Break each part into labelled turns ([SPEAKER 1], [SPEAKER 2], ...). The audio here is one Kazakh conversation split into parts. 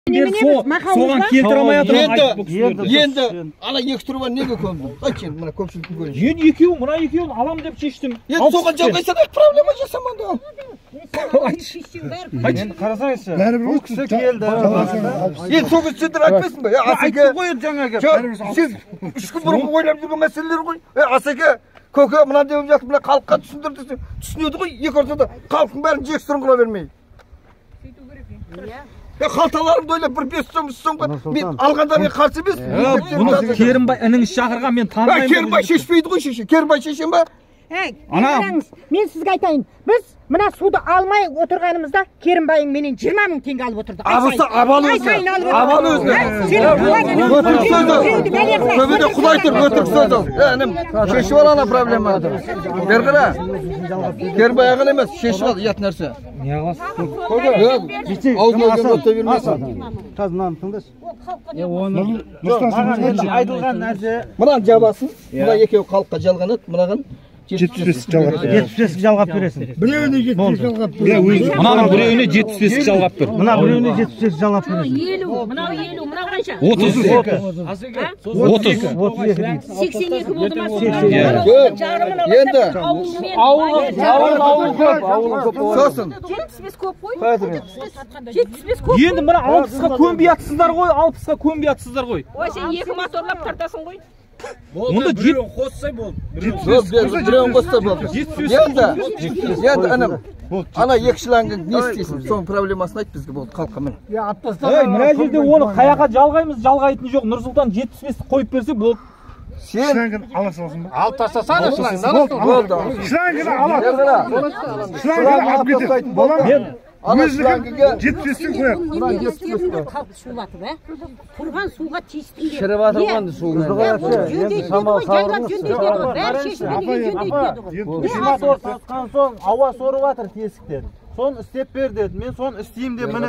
[SPEAKER 1] Soğan keltire almayatırım.
[SPEAKER 2] Endi ana екі turban neге көмдің? Қайткен мына көпшілікті көрінше.
[SPEAKER 1] Мен екеуін, мына екеуін алам деп шештім.
[SPEAKER 2] Енді соған жалғайсаң проблема жасамады.
[SPEAKER 1] Енді қарасаңыз.
[SPEAKER 3] Бәрібір ол кісі келді.
[SPEAKER 2] Енді соған сендер айтпайсың ба? Асеке.
[SPEAKER 1] Қойын жаңағы.
[SPEAKER 2] Сіз 3 күн бұрын ойлап жүрген мәселелер ғой. Асеке, көке мына деп жатып мына халыққа түсіндірді. Түсінеді ғой. Екі ортада халықтың бәрін жексұрын қыла бермей. Қалталарымды ойлап бір 5 сом, 3 сомға мен алғандармен қарсы емеспін.
[SPEAKER 1] Бұны Керімбай ініңіз шақырған мен танымаймын.
[SPEAKER 2] Керімбай шешпейді ғой шеше. Керімбай шешем ба?
[SPEAKER 4] Мен сізге айтайын. Біз мына суды алмай отырғанымызда Керімбайың менен 20 000 теңге алып отырды.
[SPEAKER 2] Абалы өзіне. Көбеде құдай тұр, өтірік сөз ал. Інім, шешіп алана проблемады. Бер қара. Керімбай ағын емес, шешіп ал, ят нәрсе.
[SPEAKER 3] Не қыласыз?
[SPEAKER 2] Аузына өтіп өте бермесін.
[SPEAKER 3] Қазір мынаны тыңдашы.
[SPEAKER 1] Айтылған нәрсе.
[SPEAKER 2] Мынаны жабасын, мына екеуі халыққа жалғанады, мынаған
[SPEAKER 3] 75 жалғап бересің.
[SPEAKER 2] Біреуіне 75 жалғап бересің.
[SPEAKER 1] Мынаның біреуіне 75 жалғап бер.
[SPEAKER 3] Мына біреуіне 75 жалғап бересің.
[SPEAKER 4] 50, мынау 50, мынау қанша?
[SPEAKER 1] 30.
[SPEAKER 4] 82 болды ма?
[SPEAKER 2] Енді
[SPEAKER 1] Ауыл көп.
[SPEAKER 2] сосын
[SPEAKER 4] 75 көп қой. 75 көп.
[SPEAKER 1] Енді мына 60-ға көнбей ғой, 60-ға көнбей ғой.
[SPEAKER 4] Ой, сен 2 моторлап тартасың ғой.
[SPEAKER 1] Онда біреуін қоссай болды.
[SPEAKER 2] біреуін қосса болды. Енді інім, ана екі шлангың не істейсің? Соның проблемасын айт бізге болды, қалқа міне.
[SPEAKER 1] Мына жерде оны қаяқа жалғаймыз, жалғайтын жоқ. Нұрсұлтан 75-ті қойып берсе болды.
[SPEAKER 2] Сен
[SPEAKER 3] Шлангын ала саласың ба?
[SPEAKER 2] алып тастасana шлангын. Болды.
[SPEAKER 3] Шлангын ала. Шлангын алып кетеді. Болады.
[SPEAKER 2] Ана шлангыға
[SPEAKER 3] 75-тен қояды.
[SPEAKER 4] Мына 75 қалып шулатып, тұрған суға тиістіңдер.
[SPEAKER 2] Шіріп атырған суға.
[SPEAKER 1] Мотор сатқан соң ауа сорып жатыр тесіктен. Соны істеп бер деді. Мен соны істеймін деп міне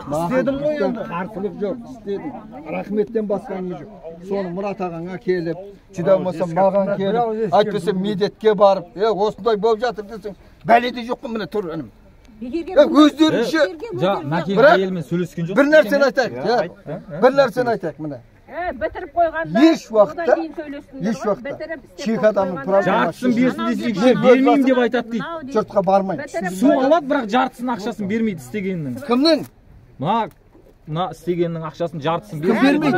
[SPEAKER 1] істедім ғой енді.
[SPEAKER 2] Қарсылық жоқ, істедім. Рахметтен басқаның жоқ. Соны Мұрат ағаңа келіп, жүдамаса маған келіп, айтпаса медетке барып, осындай болып жатыр десең, бәледе жоқ қой міне тұр інім. Өздерінше бір нәрсені айтайық. Бір нәрсені айтайық міне.
[SPEAKER 4] Бітіріп қойғанда
[SPEAKER 2] еш уақытта чек адамның проблемасы.
[SPEAKER 1] Жартысын берсін десек, бермеймін деп айтады дейді.
[SPEAKER 2] Жұртқа бармайды.
[SPEAKER 1] Су алады, бірақ жартысын ақшасын бермейді істегеннің.
[SPEAKER 2] Кімнің?
[SPEAKER 1] Мына істегеннің ақшасын жартысын
[SPEAKER 2] бермейді.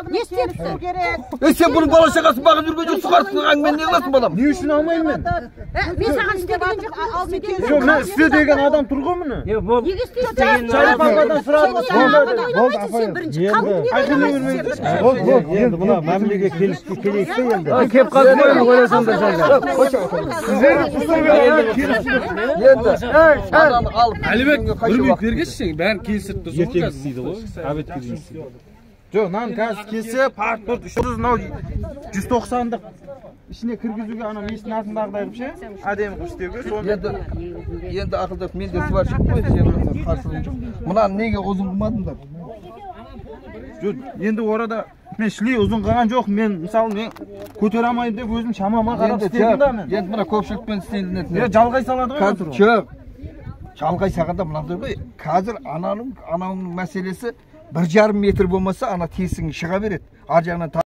[SPEAKER 4] Не істепсің керек?
[SPEAKER 2] Сен бұның бала шағасын бағып жүрген жоқ, сұғарсың әңгімен не қыласың балам?
[SPEAKER 1] Не үшін алмаймын мен?
[SPEAKER 4] Мен саған істеген жоқ.
[SPEAKER 1] Жоқ, мына істе деген адам тұр ғой міне.
[SPEAKER 4] Неге істейсің?
[SPEAKER 1] Чайпаладан
[SPEAKER 3] Болды. Енді мына мәмілеге келісіп келейік те енді.
[SPEAKER 1] Кеп қалмаймын ойласам да жаңа.
[SPEAKER 2] Әлібек,
[SPEAKER 5] бір бүйт бергеші, бәрін келісіп тұр.
[SPEAKER 1] Ертегі істейді ғой, әбетке дейін істейді. Жоқ, мынаны қазір келсе, паспорт 190-дық ішіне кіргізуге ана местің артындағыдай ше, әдемі қып істеуге.
[SPEAKER 2] Енді ақылдап мен де сварщик қой, сен қарсылығым жоқ. Мынаны неге ұзын қылмадыңдар?
[SPEAKER 1] Жоқ, енді орада мен шлей ұзын қылған жоқ, мен мысалы мен көтере алмайын деп өзім шамама қарап істедім да мен.
[SPEAKER 2] Енді мына көпшілікпен істелінетін.
[SPEAKER 1] Жалғай салады ғой
[SPEAKER 2] отыр. Жоқ. Жалғай сағанда мынандай ғой, қазір ананың мәселесі 1,5 метр болмаса ана тесігің шыға береді. Ар жағынан